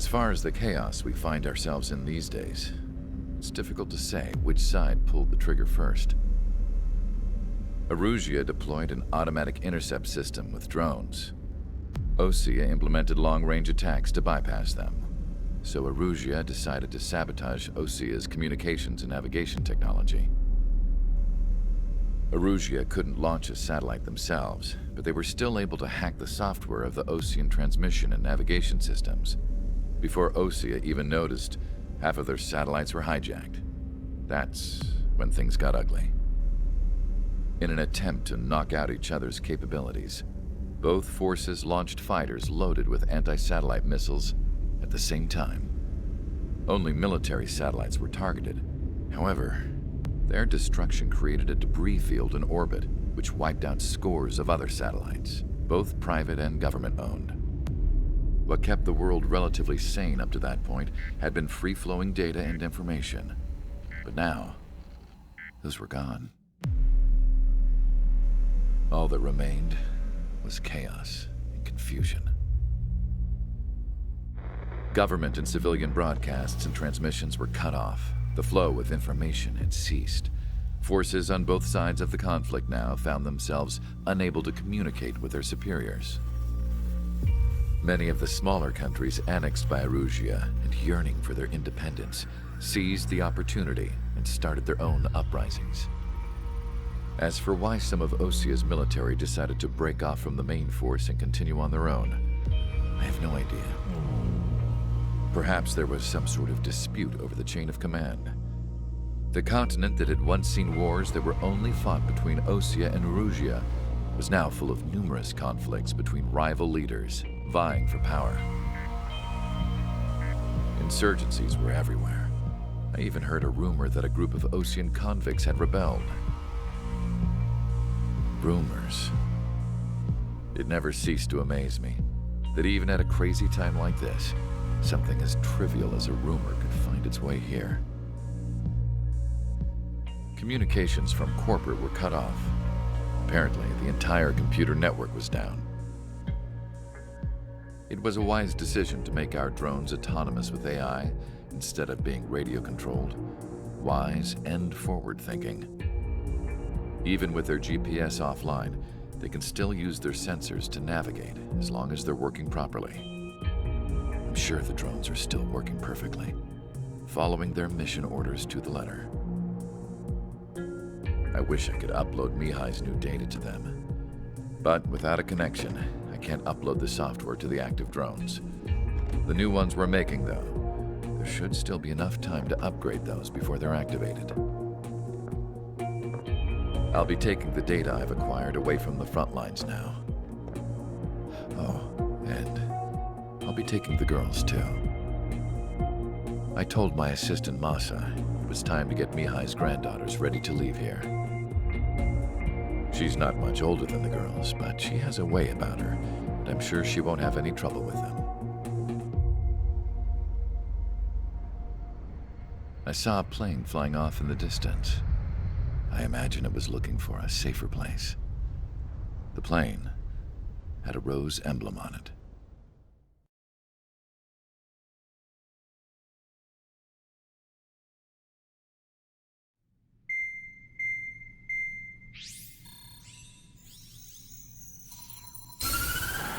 As far as the chaos we find ourselves in these days, it's difficult to say which side pulled the trigger first. Erusia deployed an automatic intercept system with drones. Osea implemented long-range attacks to bypass them. So Erusia decided to sabotage Osea's communications and navigation technology. Erusia couldn't launch a satellite themselves, but they were still able to hack the software of the Osean transmission and navigation systems. Before Osea even noticed, half of their satellites were hijacked. That's when things got ugly. In an attempt to knock out each other's capabilities, both forces launched fighters loaded with anti-satellite missiles at the same time. Only military satellites were targeted. However, their destruction created a debris field in orbit, which wiped out scores of other satellites, both private and government-owned. What kept the world relatively sane up to that point had been free-flowing data and information. But now, those were gone. All that remained was chaos and confusion. Government and civilian broadcasts and transmissions were cut off. The flow of information had ceased. Forces on both sides of the conflict now found themselves unable to communicate with their superiors. Many of the smaller countries annexed by Erusia and yearning for their independence seized the opportunity and started their own uprisings. As for why some of Osea's military decided to break off from the main force and continue on their own, I have no idea. Perhaps there was some sort of dispute over the chain of command. The continent that had once seen wars that were only fought between Osea and Erusia was now full of numerous conflicts between rival leaders vying for power. Insurgencies were everywhere. I even heard a rumor that a group of Osean convicts had rebelled. Rumors. It never ceased to amaze me that even at a crazy time like this, something as trivial as a rumor could find its way here. Communications from corporate were cut off. Apparently, the entire computer network was down. It was a wise decision to make our drones autonomous with AI instead of being radio-controlled. Wise and forward-thinking. Even with their GPS offline, they can still use their sensors to navigate as long as they're working properly. I'm sure the drones are still working perfectly, following their mission orders to the letter. I wish I could upload Mihai's new data to them. But without a connection, I can't upload the software to the active drones. The new ones we're making, though, there should still be enough time to upgrade those before they're activated. I'll be taking the data I've acquired away from the front lines now. Oh, and I'll be taking the girls, too. I told my assistant Masa it was time to get Mihai's granddaughters ready to leave here. She's not much older than the girls, but she has a way about her, and I'm sure she won't have any trouble with them. I saw a plane flying off in the distance. I imagine it was looking for a safer place. The plane had a rose emblem on it.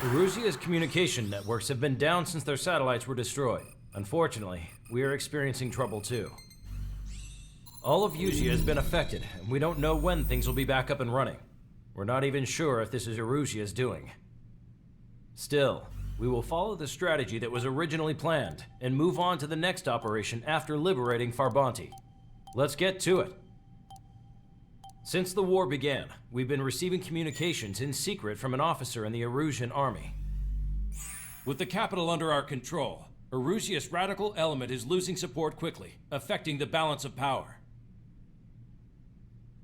Erusia's communication networks have been down since their satellites were destroyed. Unfortunately, we are experiencing trouble too. All of Erusia has been affected, and we don't know when things will be back up and running. We're not even sure if this is Erusia's doing. Still, we will follow the strategy that was originally planned, and move on to the next operation after liberating Farbanti. Let's get to it. Since the war began, we've been receiving communications in secret from an officer in the Erusian army. With the capital under our control, Erusia's radical element is losing support quickly, affecting the balance of power.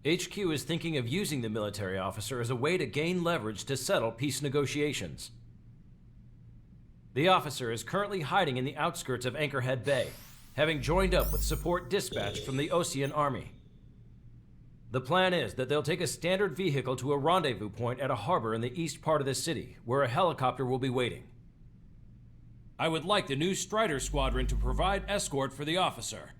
HQ is thinking of using the military officer as a way to gain leverage to settle peace negotiations. The officer is currently hiding in the outskirts of Anchorhead Bay, having joined up with support dispatched from the Osean army. The plan is that they'll take a standard vehicle to a rendezvous point at a harbor in the east part of the city, where a helicopter will be waiting. I would like the new Strider Squadron to provide escort for the officer.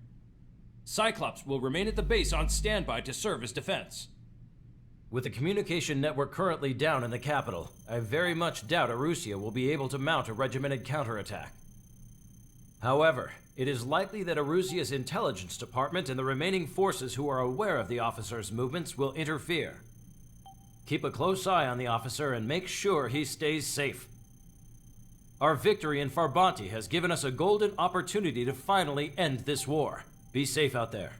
Cyclops will remain at the base on standby to serve as defense. With the communication network currently down in the capital, I very much doubt Arusea will be able to mount a regimented counterattack. However, it is likely that Arusea's intelligence department and the remaining forces who are aware of the officer's movements will interfere. Keep a close eye on the officer and make sure he stays safe. Our victory in Farbanti has given us a golden opportunity to finally end this war. Be safe out there.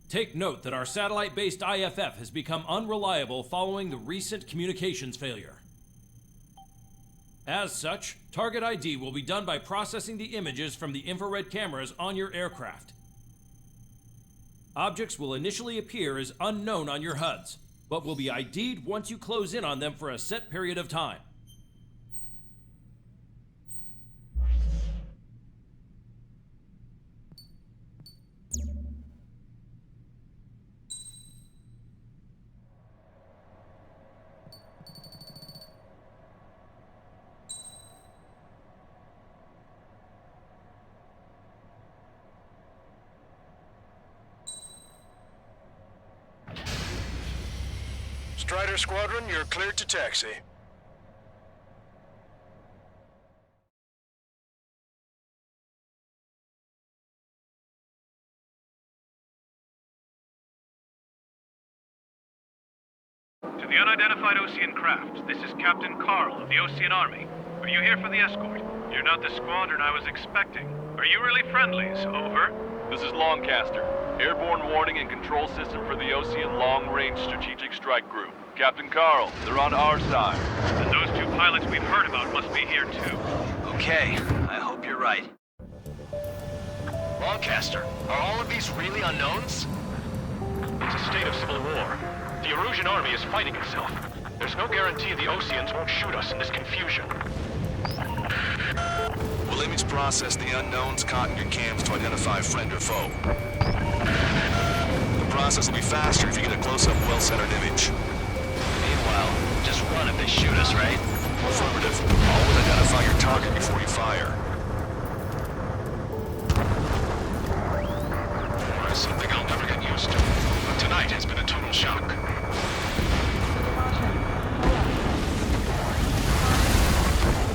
Take note that our satellite-based IFF has become unreliable following the recent communications failure. As such, target ID will be done by processing the images from the infrared cameras on your aircraft. Objects will initially appear as unknown on your HUDs, but will be ID'd once you close in on them for a set period of time. Strider Squadron, you're cleared to taxi. To the unidentified Osean craft, this is Captain Carl of the Osean Army. Are you here for the escort? You're not the squadron I was expecting. Are you really friendlies? Over. This is Longcaster. Airborne warning and control system for the Osean Long-Range Strategic Strike Group. Captain Carl, they're on our side. And those two pilots we've heard about must be here too. Okay, I hope you're right. Longcaster, are all of these really unknowns? It's a state of civil war. The Erusian army is fighting itself. There's no guarantee the Oseans won't shoot us in this confusion. We'll image process the unknowns caught in your cams to identify friend or foe. The process will be faster if you get a close-up, well-centered image. Meanwhile, just run if they shoot us, right? Affirmative. Always identify your target before you fire. There's something I'll never get used to, but tonight has been a total shock.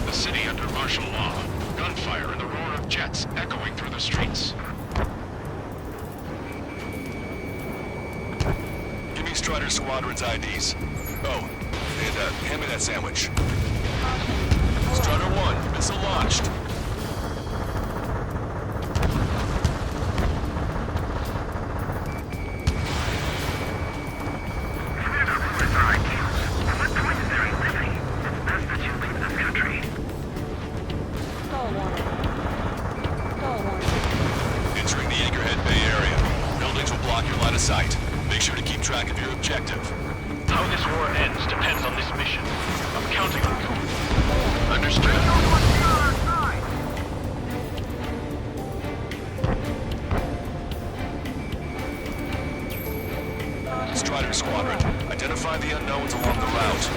The city under martial law. Gunfire and the roar of jets echoing through the streets. Give me Strider Squadron's IDs. Oh, and hand me that sandwich. Strider 1, missile launched. Entering the Anchorhead Bay area. Buildings will block your line of sight. Make sure to keep track of your objective. How this war ends depends on this mission. I'm counting on you. Understood. Strider Squadron, identify the unknowns along the route.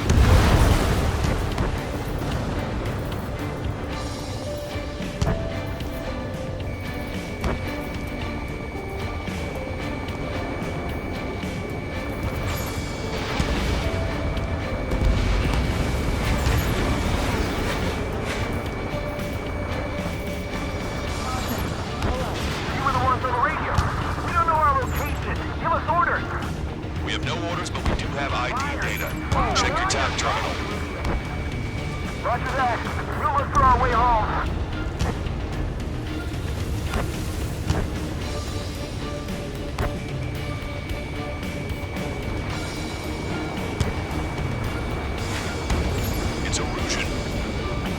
We have no orders, but we do have ID data. Check your TAP terminal. Roger that. We'll look for our way home. It's Erusian.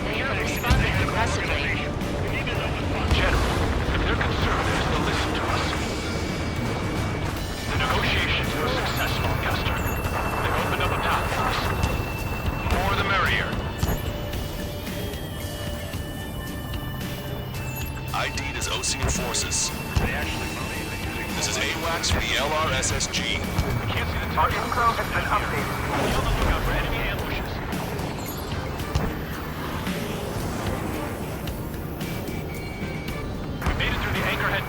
They are responding aggressively. General, if they're conservatives, they'll listen to us. The negotiations were successful, Custer. They've opened up a path for us. The more the merrier. ID'd as Osean forces. This is AWACS for the LRSSG. We can't see the Our target. info has been updated. Be on the lookout for enemy ambushes.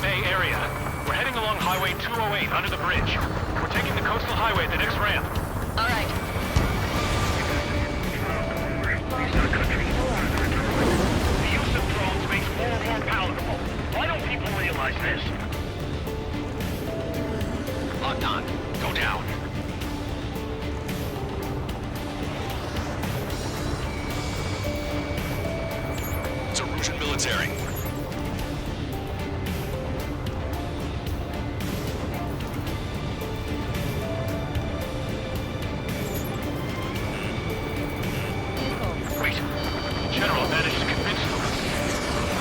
Bay area. We're heading along Highway 208 under the bridge. We're taking the coastal highway at the next ramp. All right. The use of drones makes war more palatable. Why don't people realize this? Locked on. Go down. It's Erusian military. Wait. General managed to convince them.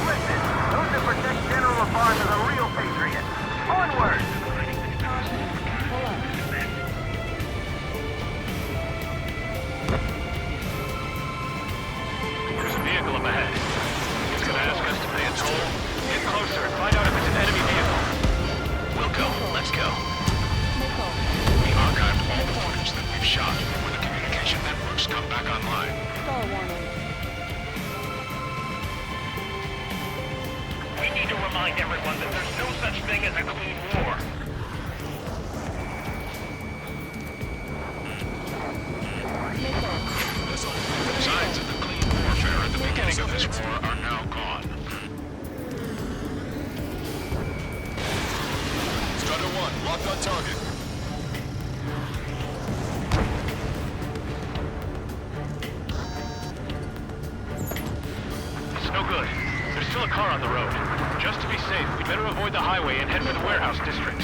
Listen, those that protect General Lafarge are the real patriots. Onward! There's a vehicle up ahead. It's gonna ask us to pay a toll. Get closer and find out if it's an enemy vehicle. We'll go. Let's go. We archived all the footage that we've shot when the communication networks come back online. We need to remind everyone that there's no such thing as a clean war. Signs of the clean warfare at the beginning of this war are now gone. Strider 1, locked on target. It's no good. There's still a car on the road. Just to be safe, we'd better avoid the highway and head for the warehouse district.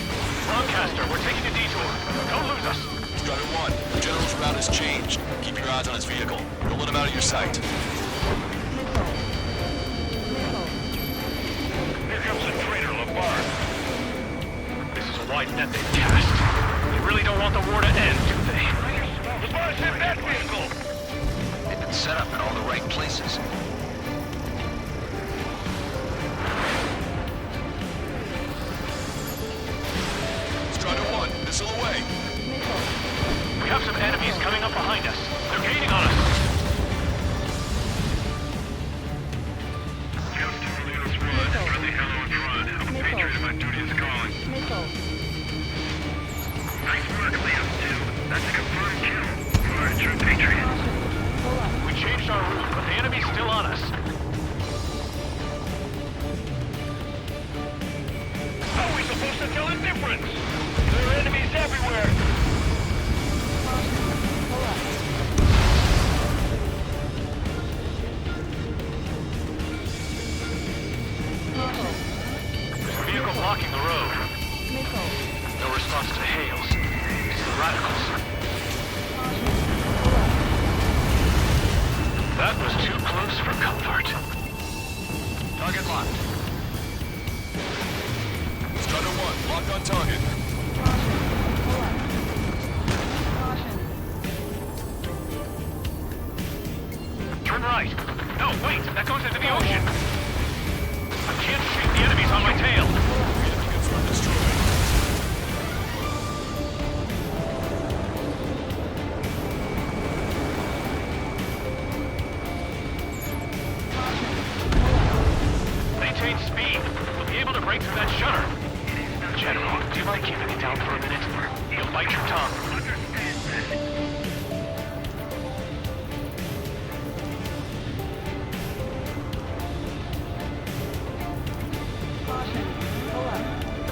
Lancaster, we're taking a detour. Don't lose us. Strider 1, the general's route has changed. Keep your eyes on his vehicle. Don't let him out of your sight. Here comes the traitor, Lafarge. This is a wide net they've cast. They really don't want the war to end, do they? Lafarge, hit that vehicle! They've been set up in all the right places. Strider 1, missile away. We have some enemies coming up behind us. They're gaining on us. Friendly hello in front. I'm a patriot. My duty is calling. Nice work, Leo 2. That's a confirmed kill. You are a true patriot. We changed our route, but the enemy's still on us. How are we supposed to tell the difference? There are enemies everywhere. There's a vehicle blocking the road. No response to hails. It's the radicals. That was too close for comfort. Target locked. Strider 1, locked on target. Turn right. No, wait, that goes into the ocean. I can't shoot the enemies on my tail. Confirm destroyed. Maintain speed. We'll be able to break through that shutter. General, do you mind keeping it down for a minute? You'll bite your tongue.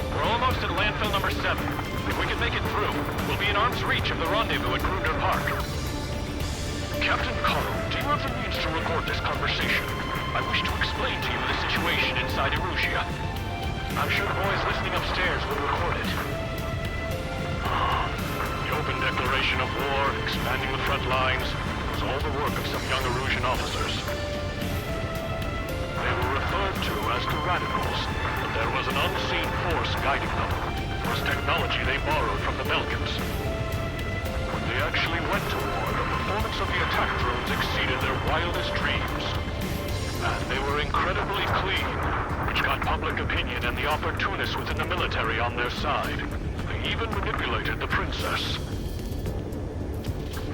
We're almost at landfill number 7. If we can make it through, we'll be in arm's reach of the rendezvous at Grunder Park. Captain Carl, do you have the means to record this conversation? I wish to explain to you the situation inside Erusia. I'm sure the boys listening upstairs would record it. The open declaration of war, expanding the front lines, was all the work of some young Erusian officers. They were referred to as the radicals, but there was an unseen force guiding them. It was technology they borrowed from the Belkans. When they actually went to war, the performance of the attack drones exceeded their wildest dreams. And they were incredibly clean, which got public opinion and the opportunists within the military on their side. They even manipulated the princess.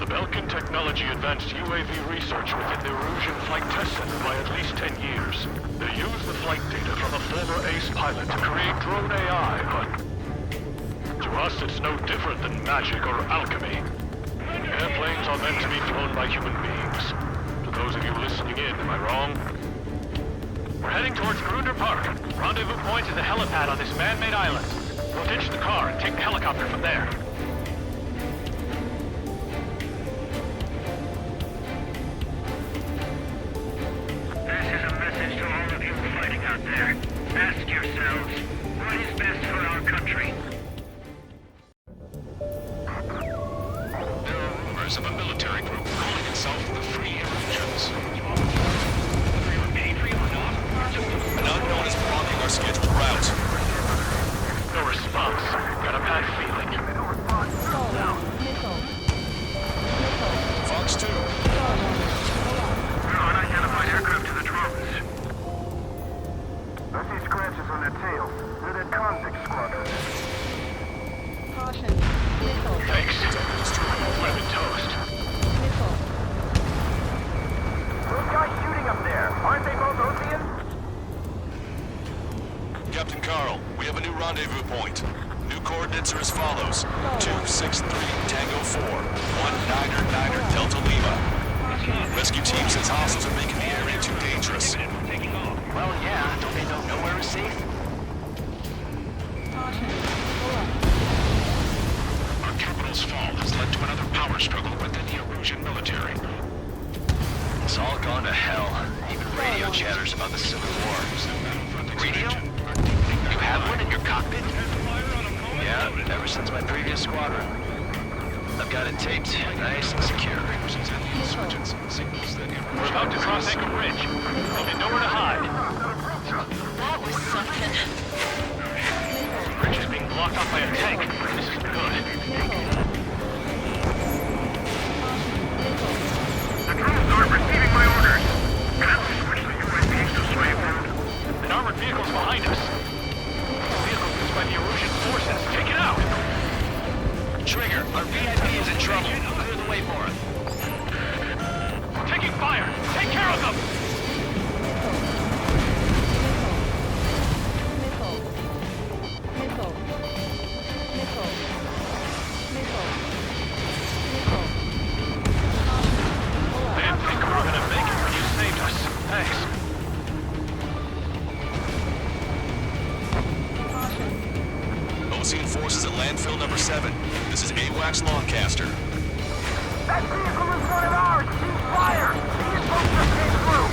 The Belkin technology advanced UAV research within the Erusian Flight Test Center by at least 10 years. They used the flight data from a former ace pilot to create drone AI, but to us it's no different than magic or alchemy. Airplanes are meant to be flown by human beings. To those of you listening in, am I wrong? We're heading towards Grunder Park. Rendezvous point is a helipad on this man-made island. We'll ditch the car and take the helicopter from there. This is a message to all of you fighting out there. Ask yourselves, what is best for our country? There are rumors of a military group calling itself the Free Erusians. An unknown is blocking our scheduled route. No response. Got a bad feeling. Fox 2. Unidentified aircraft to the drones. I see scratches on their tails. They're that convict squadron. Caution. Missile. Thanks. Weapon toast. Missile. Those guys shooting up there, aren't they both Ocean? Captain Carl, we have a new rendezvous point. New coordinates are as follows. 263 Tango 4, 1999 Delta Lima. Rescue team says hostiles are making the area too dangerous. Well, yeah, don't they know nowhere is safe? Caution. Pull up. Our capital's fall has led to another power struggle within the Erusian military. It's all gone to hell. Even radio chatters about the Civil War. Radio? You have one in your cockpit? Yeah, ever since my previous squadron. I've got it taped, nice and secure. We're about to cross Anchor Bridge. There'll be nowhere to hide. That was something. The bridge is being blocked off by a tank. This is good. The drones aren't receiving my orders. Can't we switch the UAVs to slave mode? An armored vehicle's behind us. The vehicle used by the Erusian forces. Take it out! Trigger, our VIP is in trouble. Clear the way for it. Taking fire! Take care of them! Missile. Missile. Missile. I didn't think we were gonna make it when you saved us. Thanks. Ocean forces at landfill number 7. This is AWACS Longcaster. That vehicle is one of ours! Cease fire! These folks just came through!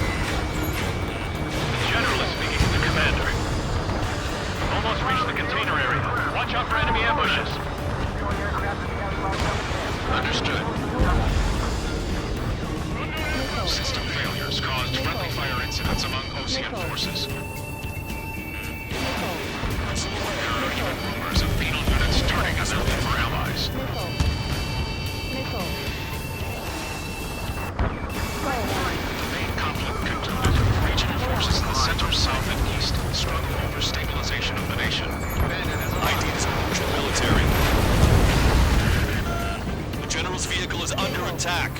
The general is speaking to the commander. Almost reached the container area. Watch out for enemy ambushes. Understood. System failures caused friendly fire incidents among Ocean forces. There are even rumors of penal units turning on their former allies. The main conflict concluded. Regional forces in the center, south, and east struggle over stabilization of the nation. ID is Erusian military. The general's vehicle is under attack.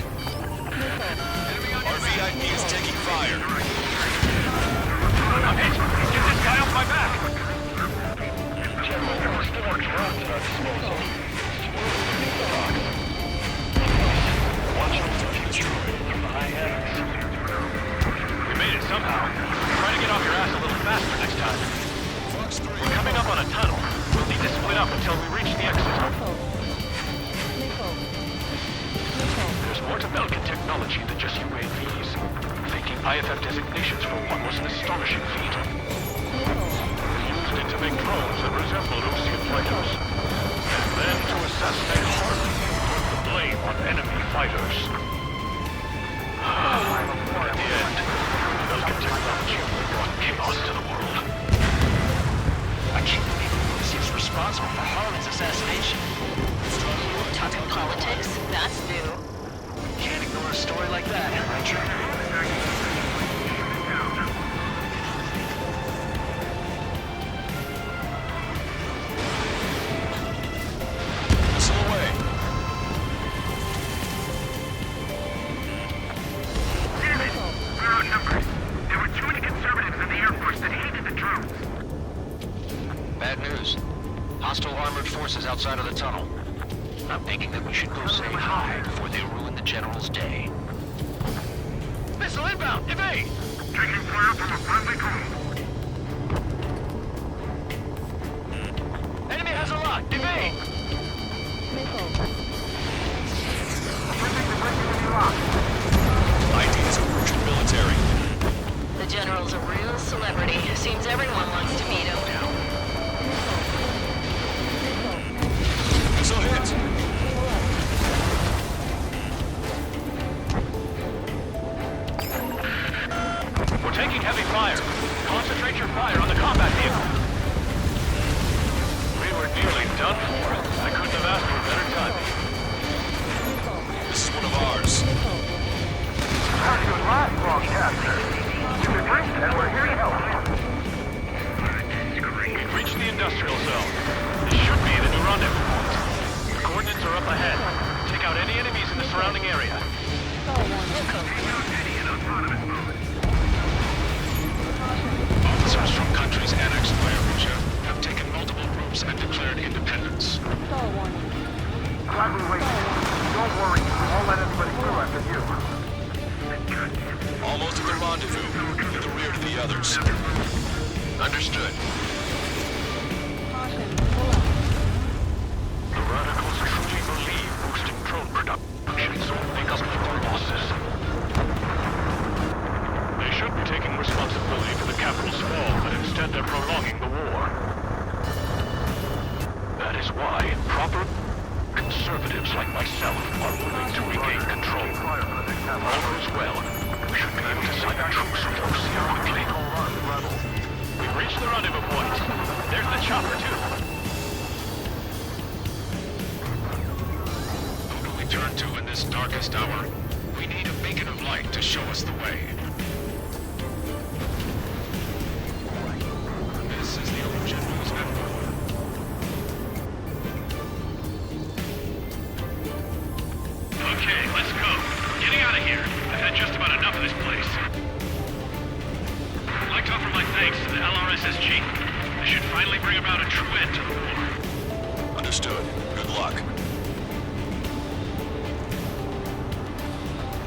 Our VIP is taking fire. I'm hit! Get this guy off my back! General, there were still more drones at our disposal. Watch out for future from the high heavens. We made it somehow. Try to get off your ass a little faster next time. We're coming up on a tunnel. We'll need to split up until we reach the exit. There's more to Belkin technology than just UAVs. Faking IFF designations for one was an astonishing feat. We used it to make drones that resembled Ocean fighters. And then to assassinate Harley, put the blame on enemy fighters. In the end, Belkin technology brought chaos to the world. I can't believe Lucy's responsible for Harlan's assassination. Talking politics? That's new. Can't ignore a story like that, right, Trigger? Missile away. Hostile armored forces outside of the tunnel. I'm thinking that we should go say hi before they ruin the General's day. Missile inbound! Evade! Taking fire from a friendly crew. Enemy has a lock! Evade! ID is a Russian military. The General's a real celebrity. Seems everyone wants to meet him. Missile hit. We're taking heavy fire. Concentrate your fire on the combat vehicle. We were nearly done for. I couldn't have asked for better timing. This is one of ours. How's your last broadcaster? You can drink and we're here to help. We've reached the industrial zone. This should be the new rendezvous point. The coordinates are up ahead. Take out any enemies in the surrounding area. Officers from countries annexed by Russia have taken multiple groups and declared independence. Glad we waited. Don't worry, we won't let anybody through after you. Almost at the rendezvous, in the rear of the others. Understood. The radicals truly believe boosting drone production will make up for their losses. They should be taking responsibility for the capital's fall, but instead they're prolonging the war. That is why proper conservatives like myself are willing to regain control. All goes well. We should be able to sign a truce with Russia quickly. We've reached the rendezvous point. There's the chopper, too. Who do we turn to in this darkest hour? We need a beacon of light to show us the way. This is the old General's network. Okay, let's go. Getting out of here. I've had just about enough of this place. I'd like to offer my thanks to the LRSSG. They should finally bring about a true end to the war. Understood. Good luck.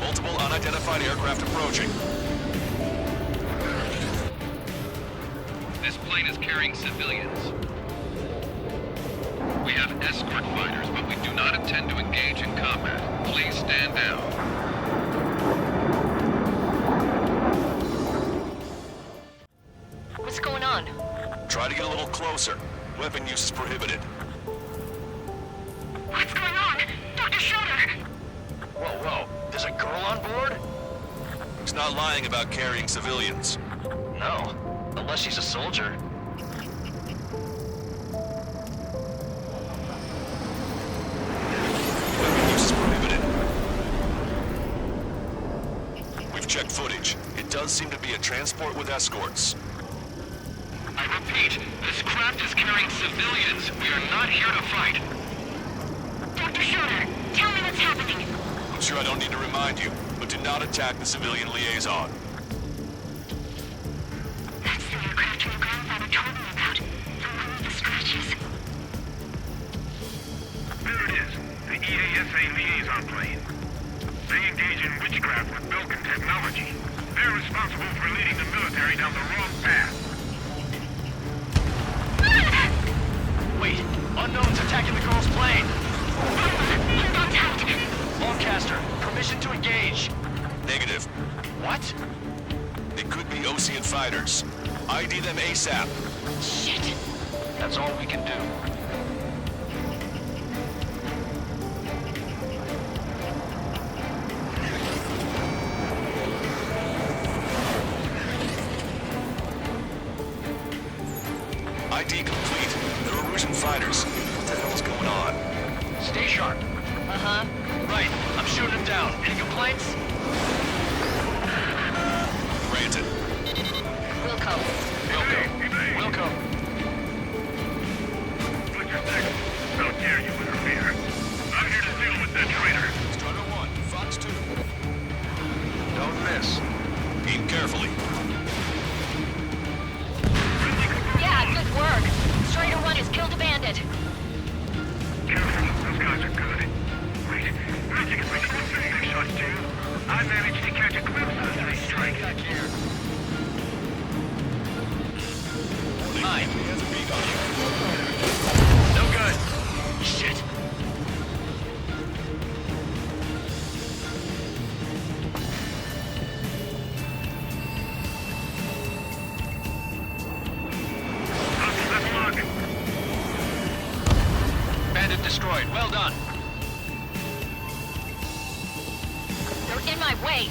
Multiple unidentified aircraft approaching. This plane is carrying civilians. We have escort fighters, but we do not intend to engage in combat. Please stand down. What's going on? Try to get a little closer. Weapon use is prohibited. What's going on? Dr. Schroeder! Whoa. There's a girl on board? He's not lying about carrying civilians. No. Unless she's a soldier. Weapon use is prohibited. We've checked footage. It does seem to be a transport with escorts. I repeat, this craft is carrying civilians. We are not here to fight. Dr. Schroeder, tell me what's happening. I'm sure I don't need to remind you, but do not attack the civilian liaison. That's the aircraft your grandfather told me about. The one with the scratches. There it is. The EASA liaison plane. They engage in witchcraft with Belkin technology. They're responsible for leading the military down the wrong path. Wait, unknown's attacking the girl's plane. Hold on tight. Longcaster, permission to engage. Negative. What? They could be Ocean fighters. ID them ASAP. Shit. That's all we can do. ID complete. They're Russian fighters. What the hell is going on? Stay sharp. Uh-huh. Right, I'm shooting him down. Any complaints? Granted. We'll come. We'll come. Put your neck. How dare you interfere? I'm here to deal with that traitor. Strider 1, Fox 2. Don't miss. Aim carefully. Yeah, good work. Strider 1 has killed a bandit. bandit destroyed. Well done. They're in my way.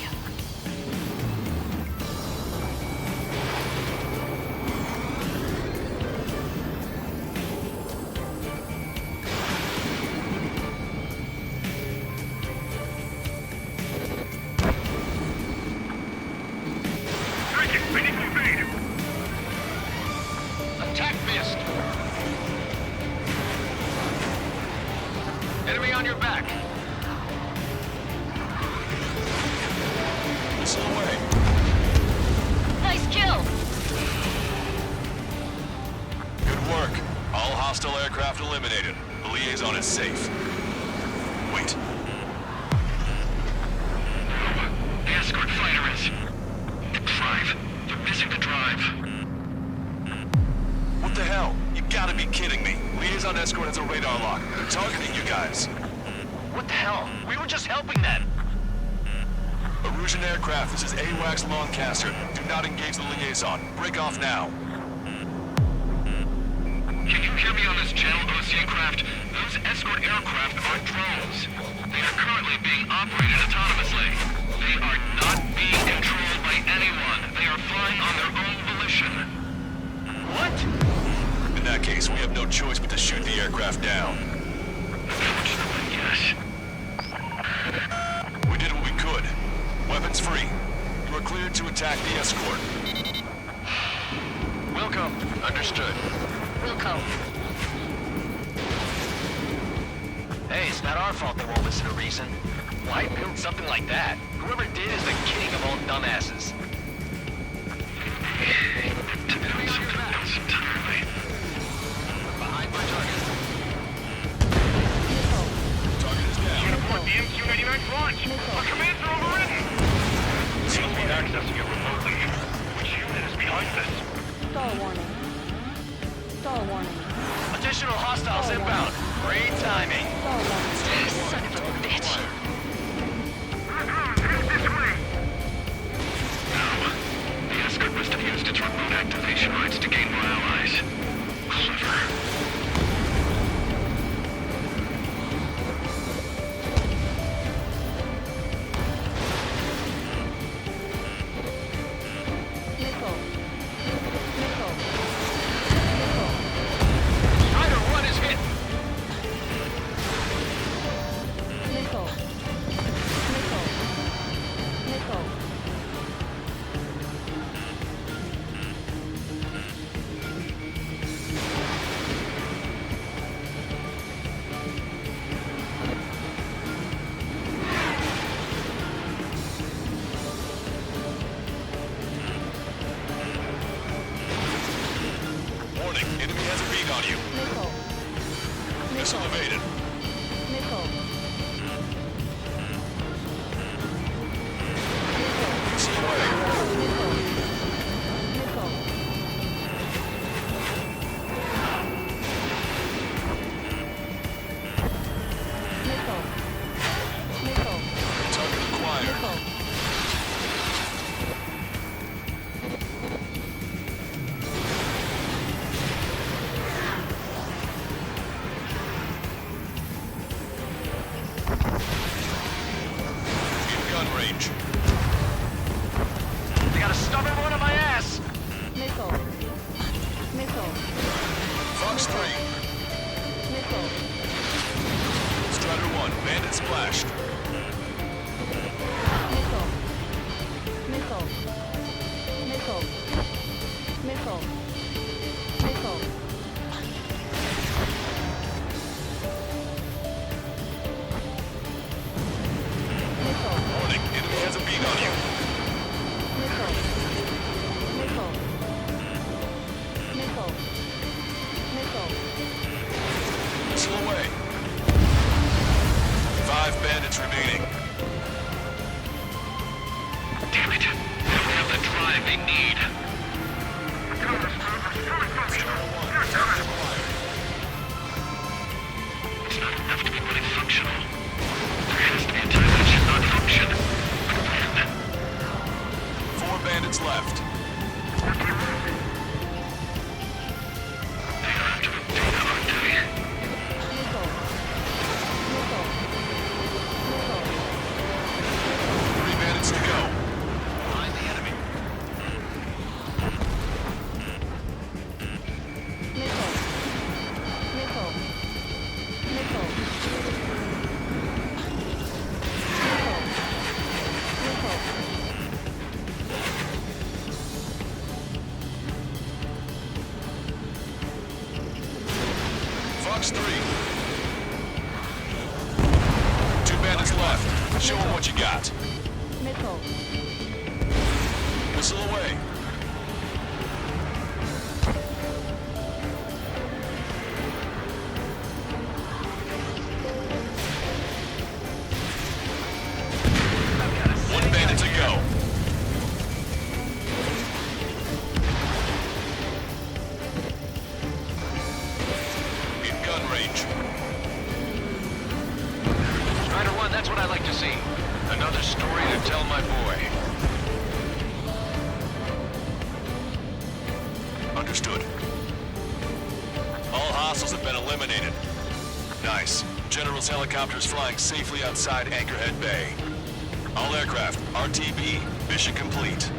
Attack missed. Enemy on your back. Missile away. Nice kill. Good work. All hostile aircraft eliminated. The liaison is safe. Wait. The escort fighter is... The drive. They're missing the drive. What the hell? You gotta be kidding me. Liaison escort has a radar lock. They're targeting you guys. What the hell? We were just helping them. Erusian aircraft, this is AWACS Lancaster. Do not engage the liaison. Break off now. Can you hear me on this channel, OC craft? Those escort aircraft are drones. They are currently being operated autonomously. They are not being controlled by anyone. They are flying on their own volition. What? In that case, we have no choice but to shoot the aircraft down. Unfortunately, yes. We did what we could. Weapons free. You are cleared to attack the escort. Wilco. Understood. Wilco. Hey, it's not our fault they won't listen to reason. Why build something like that? Whoever did is the king of all dumbasses. Behind my target. Target is down. Report the MQ-99 launch. Our commands are overridden. Seems to be accessing it remotely. Which unit is behind this? Stall warning. Stall warning. Additional hostiles inbound. Great timing. Stall warning. Son of a bitch. The escort must have used its remote activation rights to gain more allies. Clever. Nickel. Nickel. Strider 1 is hit. Nickel. Nickel. Nickel. Warning, enemy has a beat on you. Nickel. Missile evaded. Nickel. Missile away. Nickel. Nickel. Nickel. Nickel. Target acquired. Nickel. In gun range. They got a stubborn one on my ass. Nickel. Nickel. Fox 3. Nickel. Strider 1. Bandit splashed. Nickel. Nickel. Nickel. Nickel. Nickel. Nickel. Warning, enemy has a beat on you. Nickel. Nickel. Nickel. Nickel. Missile away. 5 bandits remaining. Damn it. They don't have the drive they need. It's not enough to be fully functional. There has to be a time that it should not function. But when? 4 bandits left. They are after the data, aren't they? Nickel. 6-3. 2 bandits left. Show them what you got. Missile. Missile away. One bandit to go. In gun range. Strider 1, that's what I like to see. Another story to tell my boy. Understood. All hostiles have been eliminated. Nice. General's helicopter is flying safely outside Anchorhead Bay. All aircraft, RTB, mission complete.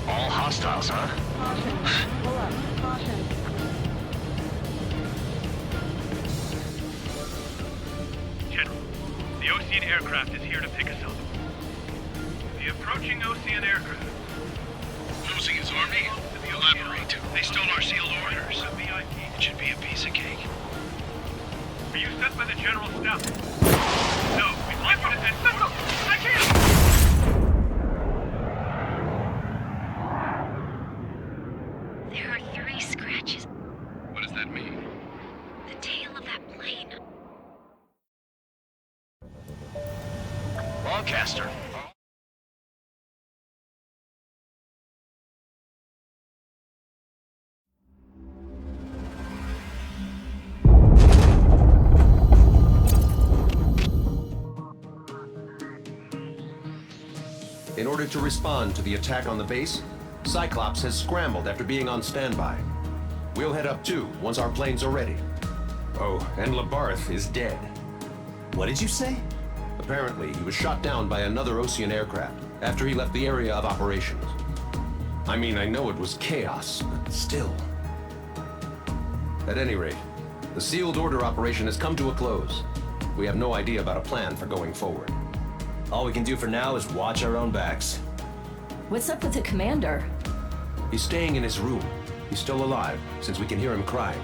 All hostiles, huh? Caution. Pull up. Caution. General, the Ocean aircraft is here to pick us up. The approaching Ocean aircraft. Losing his army? Elaborate. They stole our sealed orders. It should be a piece of cake. Are you sent by the General's staff? No, we'd like you to send someone. I can't! There are 3 scratches. What does that mean? The tail of that plane. Lancaster. In order to respond to the attack on the base, Cyclops has scrambled after being on standby. We'll head up too, once our planes are ready. Oh, and Labarth is dead. What did you say? Apparently, he was shot down by another Ocean aircraft after he left the area of operations. I mean, I know it was chaos, but still. At any rate, the sealed order operation has come to a close. We have no idea about a plan for going forward. All we can do for now is watch our own backs. What's up with the commander? He's staying in his room. He's still alive, since we can hear him crying.